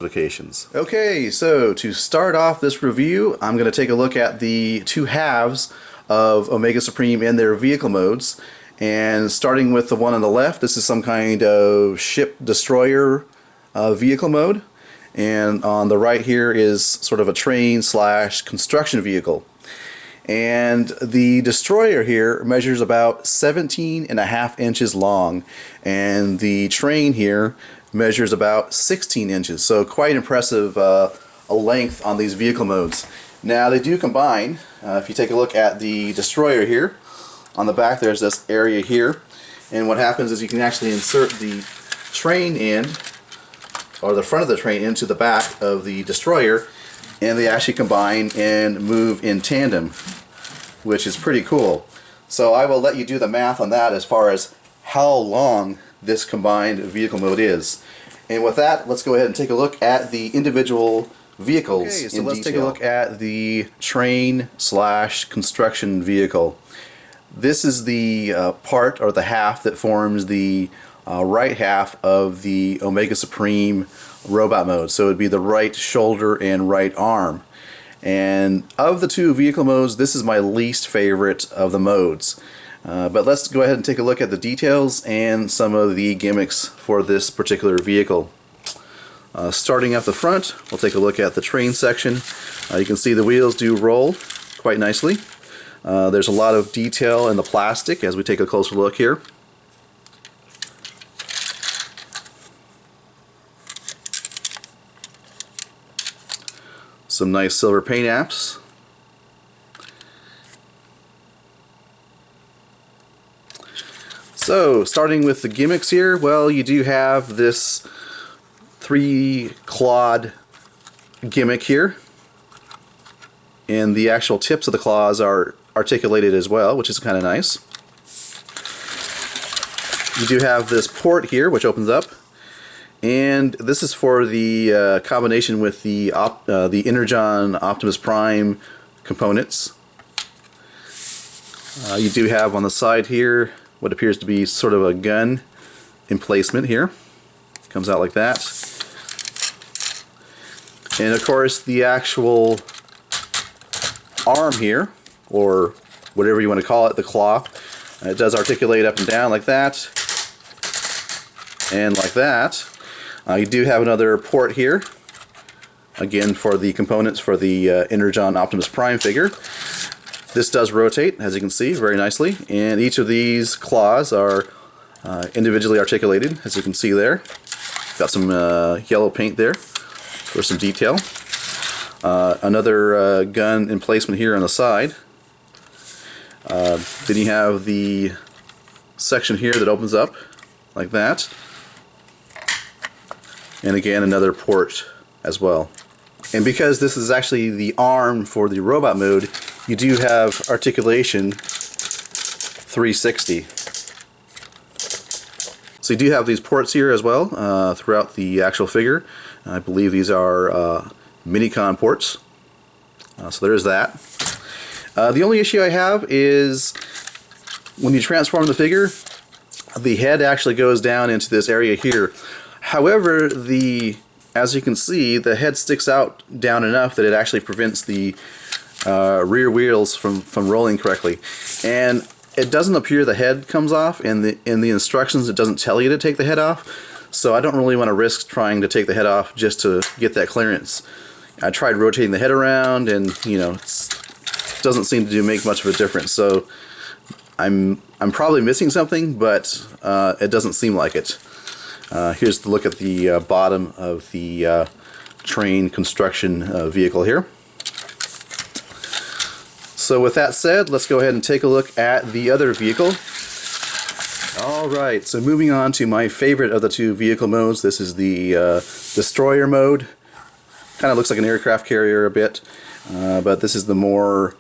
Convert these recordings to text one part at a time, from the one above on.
notifications. Okay, so to start off this review, I'm going to take a look at the two halves of Omega Supreme and their vehicle modes. And starting with the one on the left, this is some kind of ship destroyer vehicle mode. And on the right here is sort of a train slash construction vehicle. And the destroyer here measures about 17.5 inches long, and the train here measures about 16 inches. So quite impressive a length on these vehicle modes. Now they do combine. If you take a look at the destroyer here, on the back there's this area here, and what happens is you can actually insert the train in, or the front of the train into the back of the destroyer, and they actually combine and move in tandem, which is pretty cool. So I will let you do the math on that as far as how long this combined vehicle mode is. And with that, let's go ahead and take a look at the individual vehicles. Okay, so let's take a look at the train slash construction vehicle. This is the part, or the half, that forms the right half of the Omega Supreme robot mode. So it would be the right shoulder and right arm. And of the two vehicle modes, this is my least favorite of the modes. But let's go ahead and take a look at the details and some of the gimmicks for this particular vehicle. Starting at the front, we'll take a look at the train section. You can see the wheels do roll quite nicely. There's a lot of detail in the plastic as we take a closer look here. Some nice silver paint apps. So, starting with the gimmicks here, well, you do have this 3-clawed gimmick here, and the actual tips of the claws are articulated as well, which is kind of nice. You do have this port here, which opens up, and this is for the combination with the Energon Optimus Prime components. You do have on the side here what appears to be sort of a gun emplacement here. Comes out like that. And of course the actual arm here, or whatever you want to call it, the claw, it does articulate up and down like that, and like that. You do have another port here, again for the components for the Energon Optimus Prime figure. This does rotate, as you can see, very nicely, and each of these claws are individually articulated, as you can see there. Got some yellow paint there for some detail. Another gun emplacement here on the side. Then you have the section here that opens up like that. And again, another port as well. And because this is actually the arm for the robot mode, you do have articulation 360. So you do have these ports here as well throughout the actual figure. I believe these are Minicon ports. So there's that. The only issue I have is when you transform the figure, the head actually goes down into this area here. However, as you can see, the head sticks out down enough that it actually prevents the rear wheels from rolling correctly. And it doesn't appear the head comes off. In the instructions, it doesn't tell you to take the head off. So I don't really want to risk trying to take the head off just to get that clearance. I tried rotating the head around, and it doesn't seem to make much of a difference. So I'm probably missing something, but it doesn't seem like it. Here's the look at the bottom of the train construction vehicle here. So with that said, let's go ahead and take a look at the other vehicle. Alright, so moving on to my favorite of the two vehicle modes. This is the destroyer mode. Kind of looks like an aircraft carrier a bit, but this is the more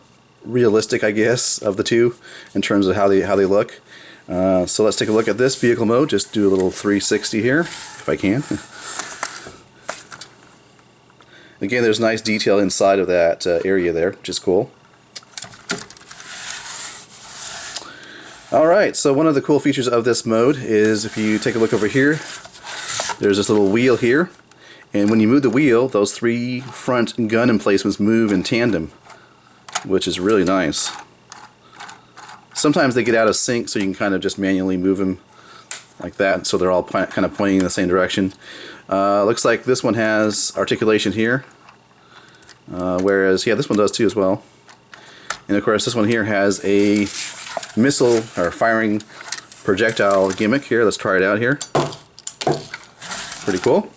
realistic, I guess, of the two in terms of how they look. So let's take a look at this vehicle mode. Just do a little 360 here, if I can. Again, there's nice detail inside of that area there, which is cool. Alright, so one of the cool features of this mode is if you take a look over here, there's this little wheel here, And when you move the wheel, those 3 front gun emplacements move in tandem, which is really nice. Sometimes they get out of sync, so you can kind of just manually move them like that, so they're all kind of pointing in the same direction. Looks like this one has articulation here, whereas, yeah, this one does too as well. And of course, this one here has a missile or firing projectile gimmick here. Let's try it out here. Pretty cool.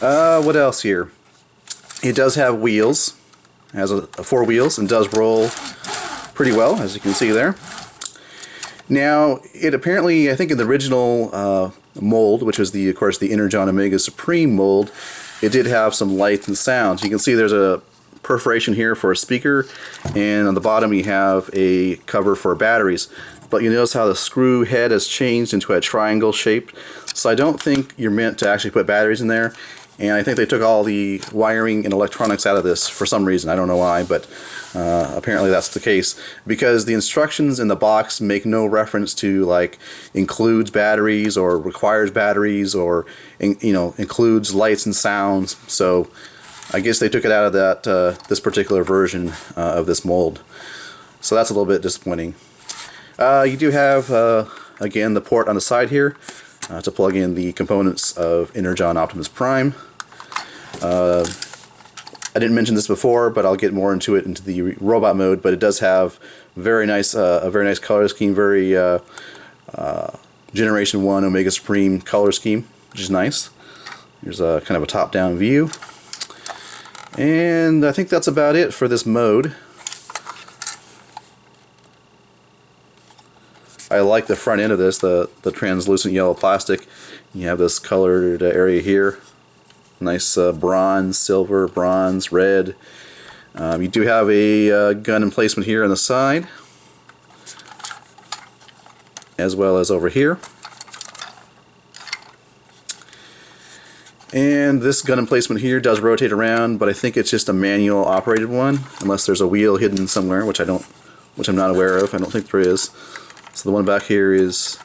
What else here? It does have wheels. It has 4 wheels and does roll pretty well, as you can see there. Now, it apparently, I think in the original mold, which was of course the Energon Omega Supreme mold, it did have some lights and sounds. You can see there's a perforation here for a speaker, and on the bottom you have a cover for batteries. But you notice how the screw head has changed into a triangle shape. So I don't think you're meant to actually put batteries in there. And I think they took all the wiring and electronics out of this for some reason. I don't know why, but apparently that's the case. Because the instructions in the box make no reference to, like, includes batteries or requires batteries or, you know, includes lights and sounds. So I guess they took it out of that this particular version of this mold. So that's a little bit disappointing. You do have, again, the port on the side here to plug in the components of Energon Optimus Prime. I didn't mention this before, but I'll get more into it into the robot mode. But it does have a very nice color scheme, very Generation 1 Omega Supreme color scheme, which is nice. Here's a kind of a top-down view. And I think that's about it for this mode. I like the front end of this, the translucent yellow plastic. You have this colored area here. Nice bronze, silver, bronze, red. You do have a gun emplacement here on the side, as well as over here. And this gun emplacement here does rotate around, but I think it's just a manual operated one, unless there's a wheel hidden somewhere, which I'm not aware of. I don't think there is. So the one back here is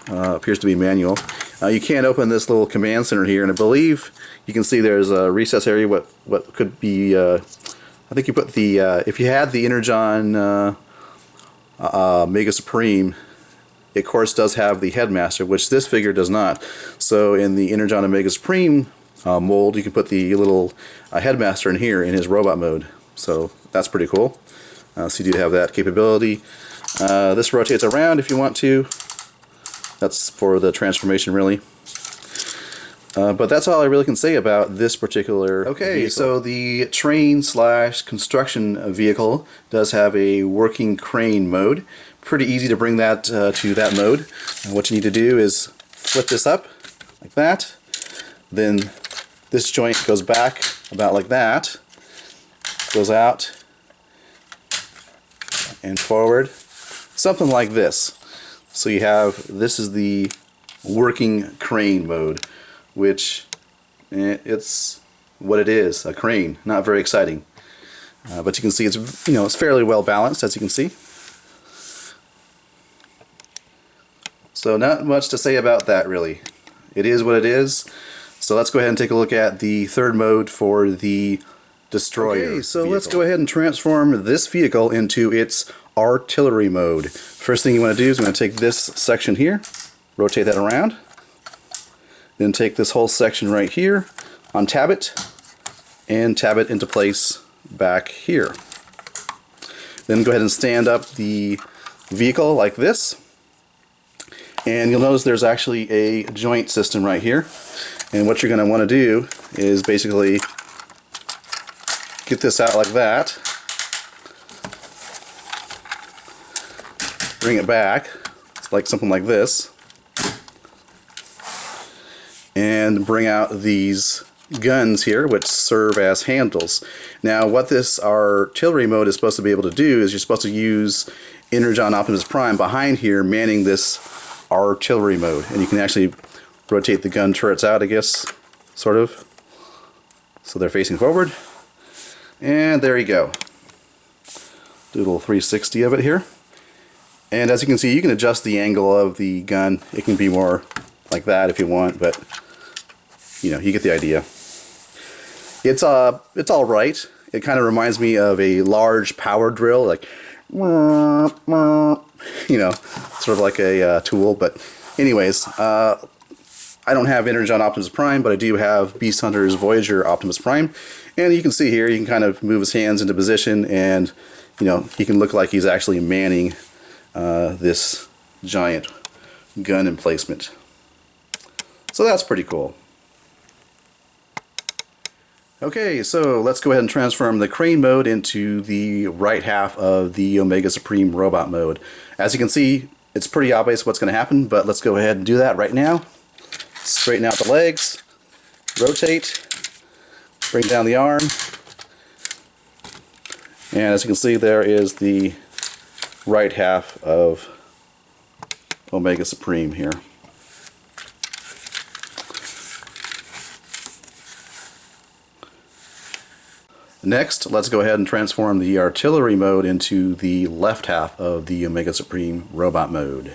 appears to be manual. You can't open this little command center here, and I believe you can see there's a recess area. What could be? I think you put the if you had the Energon Mega Supreme, it of course does have the headmaster, which this figure does not. So in the Energon Omega Supreme mold, you can put the little headmaster in here in his robot mode. So that's pretty cool. So you do have that capability. This rotates around if you want to. That's for the transformation, really. But that's all I really can say about this particular vehicle. So the train/construction vehicle does have a working crane mode. Pretty easy to bring that to that mode. And what you need to do is flip this up like that. Then this joint goes back about like that. Goes out and forward. Something like this. So you have, this is the working crane mode, which it's what it is, a crane. Not very exciting. But you can see it's, it's fairly well balanced, as you can see. So not much to say about that, really. It is what it is. So let's go ahead and take a look at the third mode for the Destroyer. Okay, so let's go ahead and transform this vehicle into its artillery mode. First thing you want to do is I'm going to take this section here, rotate that around, then take this whole section right here, untab it, and tab it into place back here. Then go ahead and stand up the vehicle like this, and you'll notice there's actually a joint system right here. And what you're going to want to do is basically get this out like that, bring it back, like something like this, and bring out these guns here, which serve as handles. Now, what this artillery mode is supposed to be able to do is you're supposed to use Energon Optimus Prime behind here manning this artillery mode, and you can actually rotate the gun turrets out, I guess, sort of, so they're facing forward. And there you go. Do a little 360 of it here. And as you can see, you can adjust the angle of the gun. It can be more like that if you want, but you get the idea. It's all right. It kind of reminds me of a large power drill, like, sort of like a tool. But anyways, I don't have Energon Optimus Prime, but I do have Beast Hunter's Voyager Optimus Prime. And you can see here, you can kind of move his hands into position, and he can look like he's actually manning this giant gun emplacement. So that's pretty cool. Okay, so let's go ahead and transform the crane mode into the right half of the Omega Supreme robot mode. As you can see, it's pretty obvious what's going to happen, but let's go ahead and do that right now. Straighten out the legs, rotate, bring down the arm, and as you can see, there is the right half of Omega Supreme here. Next, let's go ahead and transform the artillery mode into the left half of the Omega Supreme robot mode.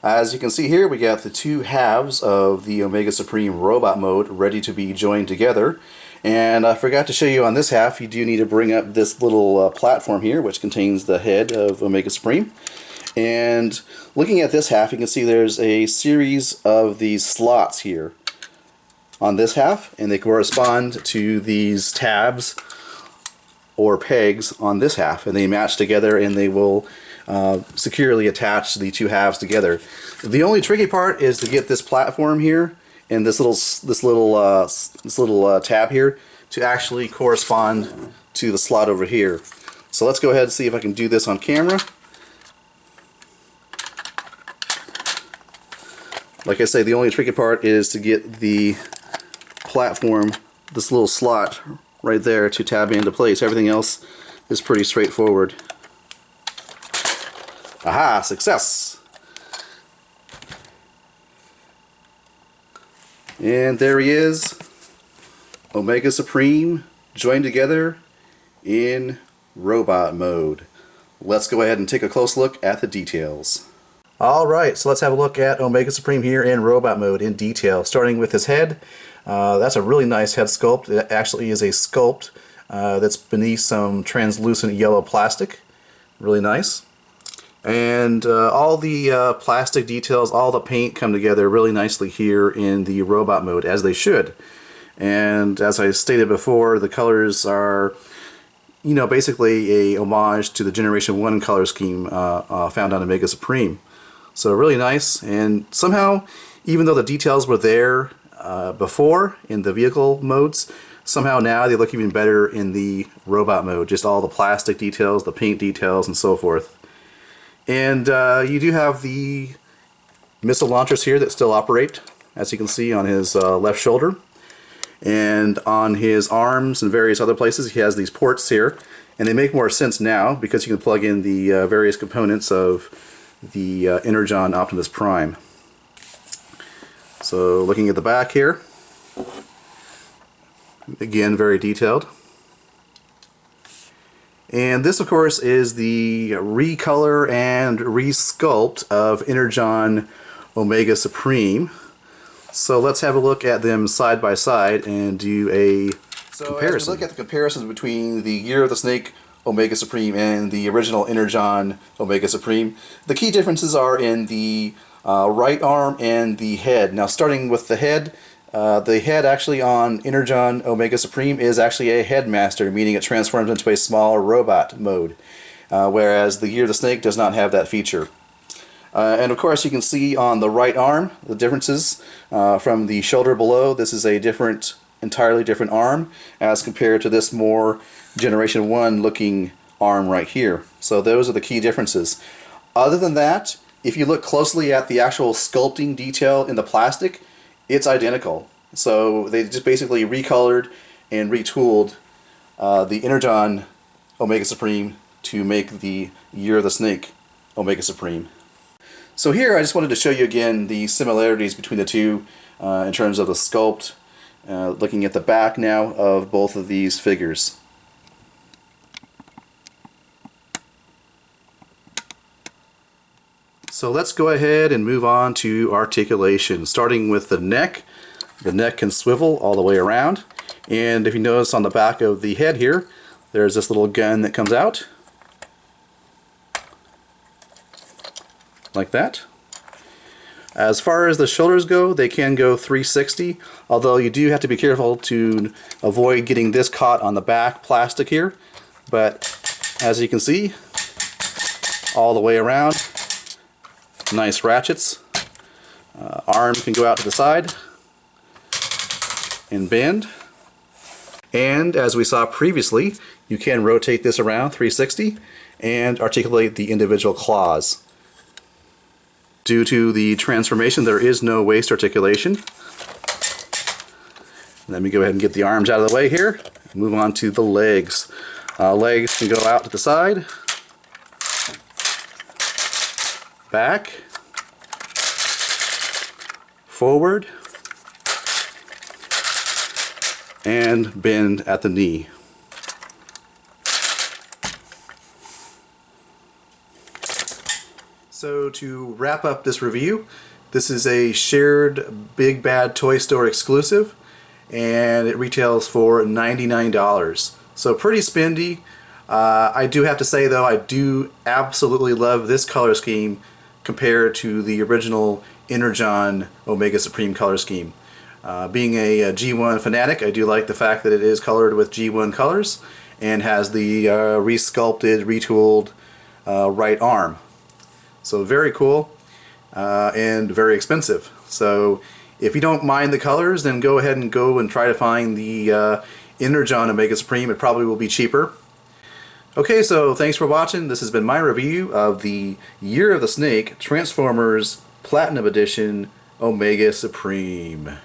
As you can see here, we got the two halves of the Omega Supreme robot mode ready to be joined together. And I forgot to show you on this half, you do need to bring up this little platform here, which contains the head of Omega Supreme. And looking at this half, you can see there's a series of these slots here on this half, and they correspond to these tabs or pegs on this half, and they match together, and they will securely attach the two halves together. The only tricky part is to get this platform here and this little tab here to actually correspond to the slot over here. So let's go ahead and see if I can do this on camera. Like I say, the only tricky part is to get the platform, this little slot right there, to tab into place. Everything else is pretty straightforward. Aha! Success! And there he is, Omega Supreme joined together in robot mode. Let's go ahead and take a close look at the details. Alright, so let's have a look at Omega Supreme here in robot mode in detail. Starting with his head. That's a really nice head sculpt. It actually is a sculpt that's beneath some translucent yellow plastic. Really nice. And all the plastic details, all the paint come together really nicely here in the robot mode, as they should. And as I stated before, the colors are, basically a homage to the Generation 1 color scheme found on Omega Supreme. So really nice, and somehow, even though the details were there before in the vehicle modes, somehow now they look even better in the robot mode. Just all the plastic details, the paint details, and so forth. And you do have the missile launchers here that still operate, as you can see on his left shoulder. And on his arms and various other places, he has these ports here. And they make more sense now because you can plug in the various components of the Energon Optimus Prime. So looking at the back here, again, very detailed. And this, of course, is the recolor and resculpt of Energon Omega Supreme. So let's have a look at them side by side and do a comparison. As we look at the comparisons between the Year of the Snake Omega Supreme and the original Energon Omega Supreme, the key differences are in the right arm and the head. Now, starting with the head actually on Energon Omega Supreme is actually a headmaster, meaning it transforms into a small robot mode, whereas the Year of the Snake does not have that feature. And of course, you can see on the right arm the differences from the shoulder below. This is a different entirely different arm as compared to this more Generation 1 looking arm right here. So those are the key differences. Other than that, if you look closely at the actual sculpting detail in the plastic, it's identical. So they just basically recolored and retooled the Energon Omega Supreme to make the Year of the Snake Omega Supreme. So here I just wanted to show you again the similarities between the two in terms of the sculpt, looking at the back now of both of these figures. So let's go ahead and move on to articulation, starting with the neck. The neck can swivel all the way around, and if you notice on the back of the head here, there's this little gun that comes out like that. As far as the shoulders go, they can go 360, although you do have to be careful to avoid getting this caught on the back plastic here. But as you can see, all the way around, nice ratchets. Arm can go out to the side and bend. And as we saw previously, you can rotate this around 360 and articulate the individual claws. Due to the transformation, there is no waist articulation. Let me go ahead and get the arms out of the way here. Move on to the legs. Legs can go out to the side, back, forward, and bend at the knee. So to wrap up this review, this is a shared Big Bad Toy Store exclusive, and it retails for $99. So pretty spendy. I do have to say though, I do absolutely love this color scheme compared to the original Energon Omega Supreme color scheme. Being a G1 fanatic, I do like the fact that it is colored with G1 colors and has the resculpted, retooled right arm. So very cool and very expensive. So if you don't mind the colors, then go ahead and try to find the Energon Omega Supreme. It probably will be cheaper. Okay, so thanks for watching. This has been my review of the Year of the Snake Transformers Platinum Edition Omega Supreme.